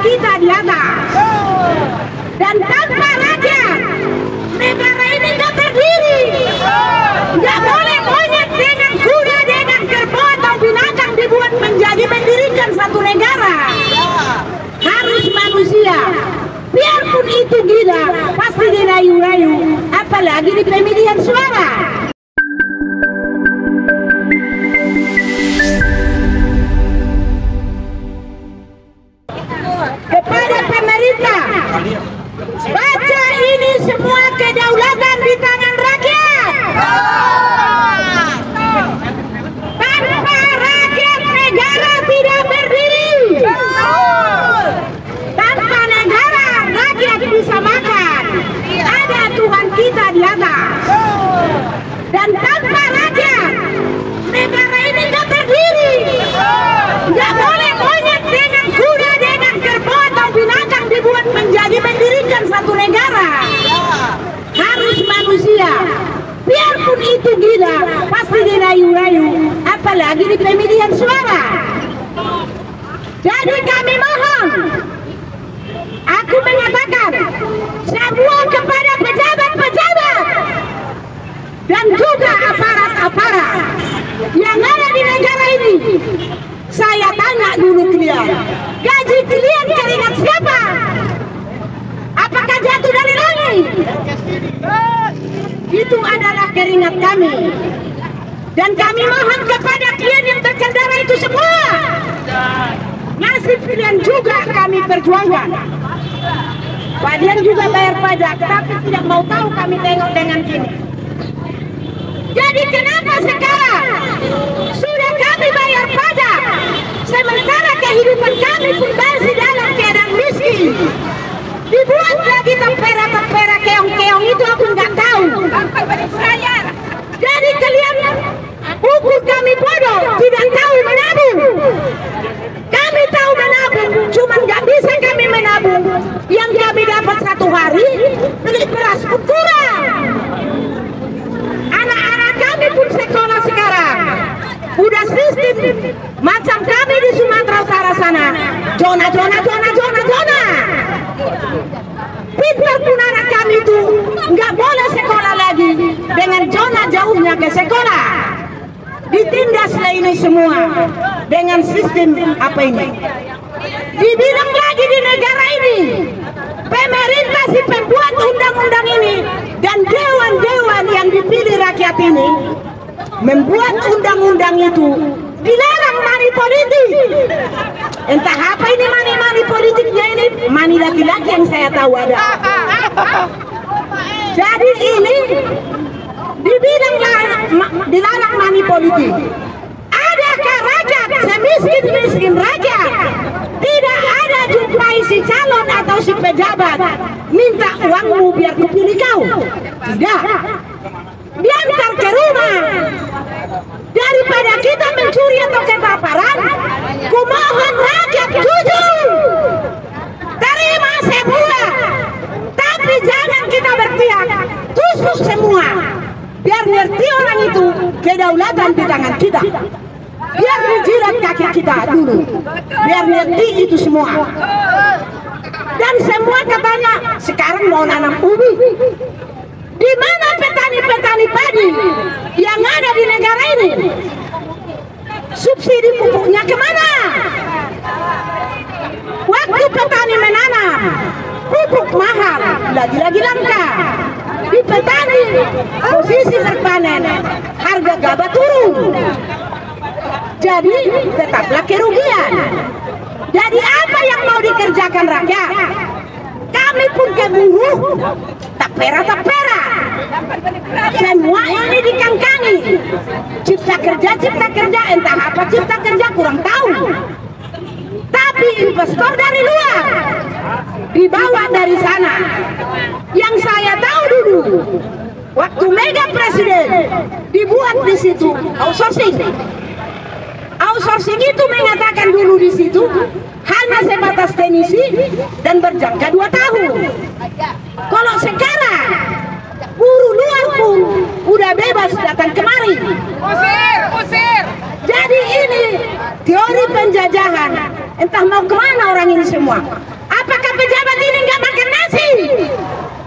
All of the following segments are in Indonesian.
kita di atas. Dan tanpa rakyat, negara ini nggak berdiri. Nggak boleh monyet dengan kuda, dengan kerbau atau binatang dibuat menjadi mendirikan satu negara. Harus manusia. Biarpun itu gila, pasti dirayu-rayu, apalagi di pemilihan suara. Kepada pemerintah, baca ini semua kedaulatan di tangan rakyat. Tanpa rakyat negara tidak berdiri. Tanpa negara rakyat bisa makan. Ada Tuhan kita di atas. Dan tanpa rakyat negara ini nggak berdiri. Nggak boleh monyet dengan kuda, dengan kerbau atau binatang dibuat menjadi mendirikan satu negara. Harus manusia. Biarpun itu gila, pasti dirayu-rayu, apalagi di pemilihan suara. Jadi kami mohon, aku mengatakan semua kepada pejabat-pejabat dan juga aparat-aparat yang ada di negara ini. Saya tanya dulu kalian, gaji kalian keringat siapa? Apakah jatuh dari langit? Itu adalah keringat kami. Dan kami mohon kepada kalian yang berkendara itu semua, nasib kalian juga kami perjuangkan. Kalian juga bayar pajak, tapi tidak mau tahu kami tengok dengan gini. Jadi kenapa sekarang sudah kami bayar pajak, sementara kehidupan kami pun masih dalam keadaan miskin? Dibuat lagi tempera-tempera keong-keong itu aku nggak tahu. Jadi kalian ukur kami bodoh, tidak tahu menabung. Kami tahu menabung, cuman nggak bisa kami menabung. Yang kami dapat satu hari beli beras pun kurang. Anak-anak kami pun sekolah sekarang udah sistem macam kami di Sumatera Utara sana. Zona. Pintar pun anak kami itu nggak boleh sekolah lagi dengan zona jauhnya ke sekolah. Ditindas ini semua dengan sistem apa ini? Dibilang lagi di negara ini, pemerintah si pembuat undang-undang ini dan dewan-dewan yang dipilih rakyat ini membuat undang-undang itu dilarang money politik. Entah apa ini money politiknya ini, money laki-laki yang saya tahu ada. Jadi ini dibilang dilarang money politik. Adakah rakyat semiskin-miskin rakyat tidak ada jumpai si calon atau si pejabat minta uangmu biar kupilih kau? Tidak. Diantar ke rumah. Daripada kita mencuri atau kelaparan, kumohon rakyat jujur, terima semua, tapi jangan kita berpihak, tusuk semua, biar ngerti orang itu kedaulatan di tangan kita, biar dijilat kaki kita dulu, biar ngerti itu semua. Dan semua katanya sekarang mau nanam ubi. Di mana petani-petani padi yang ada di negara ini? Subsidi pupuknya kemana? Waktu petani menanam, pupuk mahal, lagi-lagi langka. Di petani, posisi berpanen, harga gabah turun. Jadi tetaplah kerugian. Jadi apa yang mau dikerjakan rakyat? Kami pun ke buruh, tapera. Semua ini dikangkangi. Cipta kerja, entah apa cipta kerja kurang tahu. Tapi investor dari luar dibawa dari sana. Yang saya tahu dulu, waktu Mega Presiden dibuat di situ outsourcing. Outsourcing itu mengatakan dulu di situ hanya sebatas teknisi dan berjangka 2 tahun. Kalau sekarang buruh luar pun udah bebas datang kemari. Usir. Jadi ini teori penjajahan. Entah mau kemana orang ini semua. pejabat ini nggak makan nasi,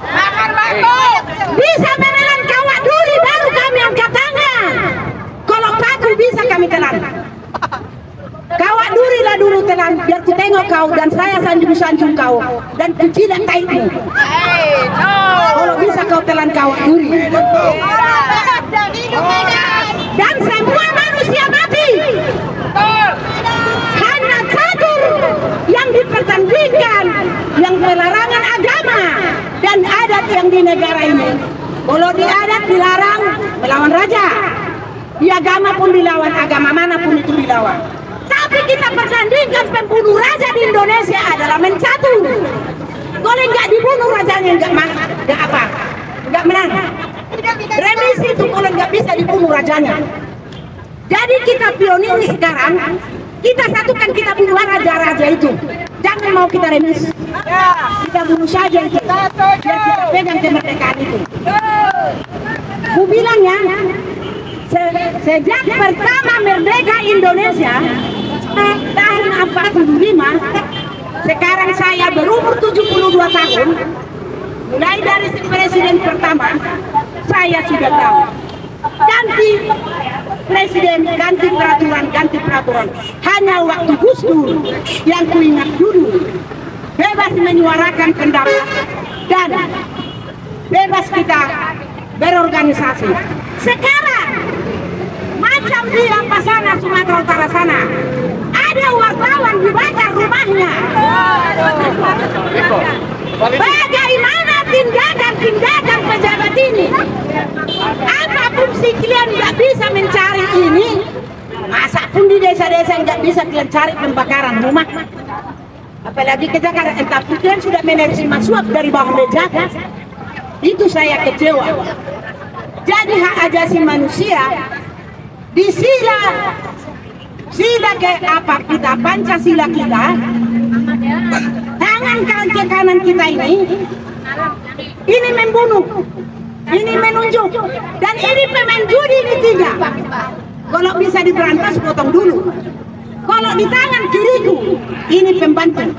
makan bako, bisa menelan kawat duri baru kami angkat tangan. Kalau paku bisa kami telan. Kawat duri lah dulu telan, biar ku tengok kau dan saya sanjung-sanjung kau dan ku jilat taikmu. Kalau bisa kau telan kawat duri. Dan semua manusia mati. Hanya catur yang dipertandingkan, yang pelarangan agama dan adat yang di negara ini. Kalau di adat dilarang melawan raja, di agama pun dilawan, agama manapun itu dilawan. Tapi kita pertandingkan pembunuh raja di Indonesia adalah mencatur. Kalau nggak dibunuh rajanya nggak menang. Remisi itu kalau nggak bisa dibunuh rajanya. Jadi kita pionir sekarang, kita satukan, kita bunuh raja-raja itu. Jangan mau kita remis. Kita bunuh saja itu. Biar kita pegang kemerdekaan itu. Ku bilang ya, sejak pertama merdeka Indonesia tahun 45, sekarang saya berumur 72 tahun. Mulai dari presiden pertama, saya sudah tahu. Ganti presiden, ganti peraturan. Hanya waktu Gus Dur yang kuingat dulu, bebas menyuarakan pendapat dan bebas kita berorganisasi. Sekarang macam di sana Sumatera Utara sana, ada wartawan dibakar rumahnya. Bagaimana tindakan pejabat ini? Apapun si kalian nggak bisa mencari ini, masa pun di desa-desa nggak bisa kalian cari pembakaran rumah. Apalagi ke Jakarta, tapi kalian sudah menerima suap dari bawah meja. Itu saya kecewa. Jadi hak asasi manusia di sila ke apa kita, Pancasila kita, tangan ke kanan kita ini membunuh, ini menunjuk, dan ini pemain judi ini 3. Kalau bisa diberantas potong dulu. Kalau di tangan kiriku ini pembantu.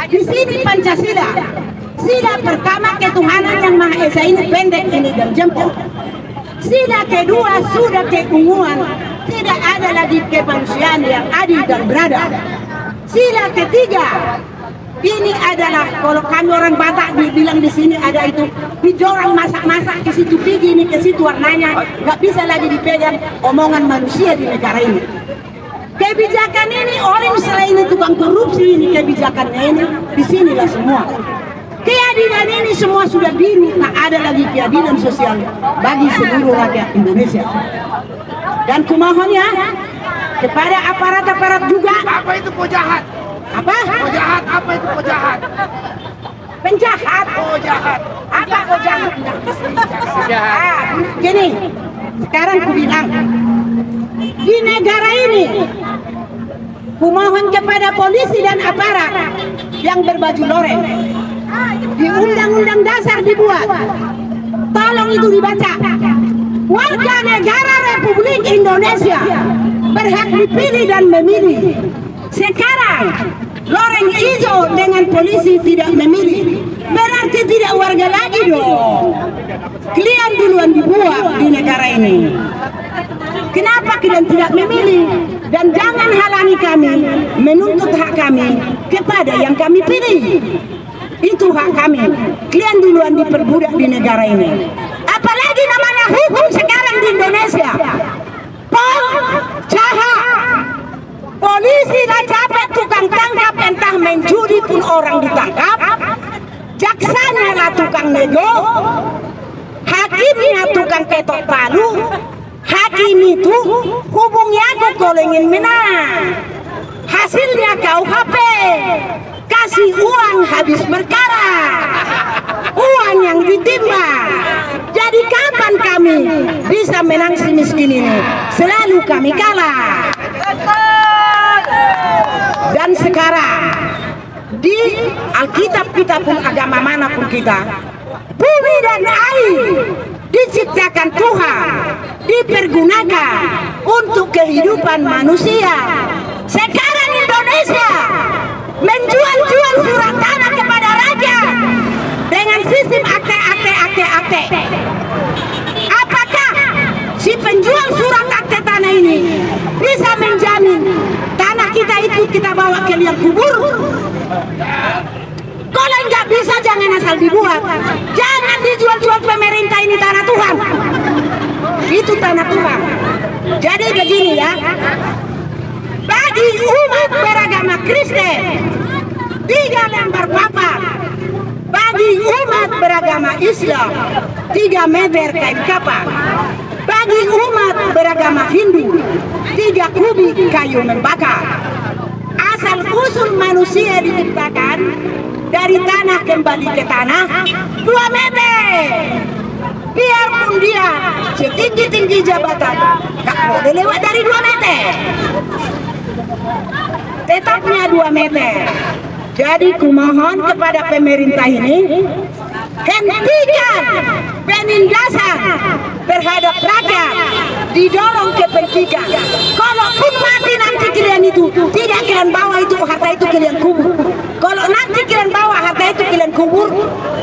Di sini Pancasila, sila pertama ketuhanan yang Maha Esa ini pendek ini dan jempol. Sila kedua sudah keunguan, tidak ada lagi kemanusiaan yang adil dan beradab. Sila ketiga ini adalah kalau kami orang Batak dibilang di sini ada itu dijorang masak-masak ke situ gigi ini ke situ warnanya, nggak bisa lagi dipegang omongan manusia di negara ini. Kebijakan ini orang selain tukang korupsi ini kebijakannya ini di sinilah semua. Keadilan ini semua sudah biru, tak ada lagi keadilan sosial bagi seluruh rakyat Indonesia. Dan kumohon ya kepada aparat-aparat juga. Apa itu penjahat? Apa? Penjahat, apa itu penjahat? Penjahat. Penjahat. Apa penjahat? Penjahat. Gini, sekarang ku bilang di negara ini, kumohon kepada polisi dan aparat yang berbaju loreng. Di Undang-Undang Dasar dibuat, tolong itu dibaca. Warga negara Republik Indonesia berhak dipilih dan memilih. Sekarang loreng hijau dengan polisi tidak memilih, berarti tidak warga lagi dong. Kalian duluan dibuat di negara ini. Kenapa kalian tidak memilih? Dan jangan halangi kami menuntut hak kami kepada yang kami pilih. Itu hak kami. Kalian duluan diperbudak di negara ini. Apalagi namanya hukum sekarang di Indonesia. Pol, jahat. Polisi lah capek tukang tangkap, entah main judi pun orang ditangkap. Jaksanya lah tukang nego. Hakimnya tukang ketok palu. Hakim itu hubungi aku kalau ingin menang. Hasilnya KUHP. Kasih uang habis perkara, uang yang ditimbang. Jadi kapan kami bisa menang si miskin ini? Selalu kami kalah. Dan sekarang di Alkitab kita pun agama manapun kita, bumi dan air diciptakan Tuhan, dipergunakan untuk kehidupan manusia. Sekarang Indonesia menjual surat tanah kepada sistem akte. Apakah si penjual surat akte tanah ini bisa menjamin tanah kita itu kita bawa ke liang kubur? Kalau nggak bisa jangan asal dibuat. Jangan dijual-jual pemerintah, ini tanah Tuhan. Itu tanah Tuhan. Jadi begini ya, bagi umat beragama Kristen 3 lembar papan, bagi umat beragama Islam 3 meter kain kapak, bagi umat beragama Hindu 3 kubik kayu membakar. Asal usul manusia diciptakan dari tanah kembali ke tanah 2 meter. Biarpun dia setinggi-tinggi jabatan, tak boleh lewat dari 2 meter. Tetapnya 2 meter. Jadi kumohon kepada pemerintah ini, hentikan penindasan terhadap rakyat, didorong ke pendidikan. Kalaupun mati nanti kalian itu tidak kalian bawa itu harta itu kalian kubur. Kalau nanti kalian bawa harta itu kalian kubur,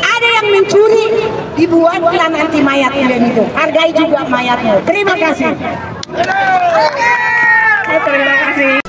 ada yang mencuri, dibuatlah nanti mayat kalian itu. Hargai juga mayatnya. Terima kasih. Terima kasih.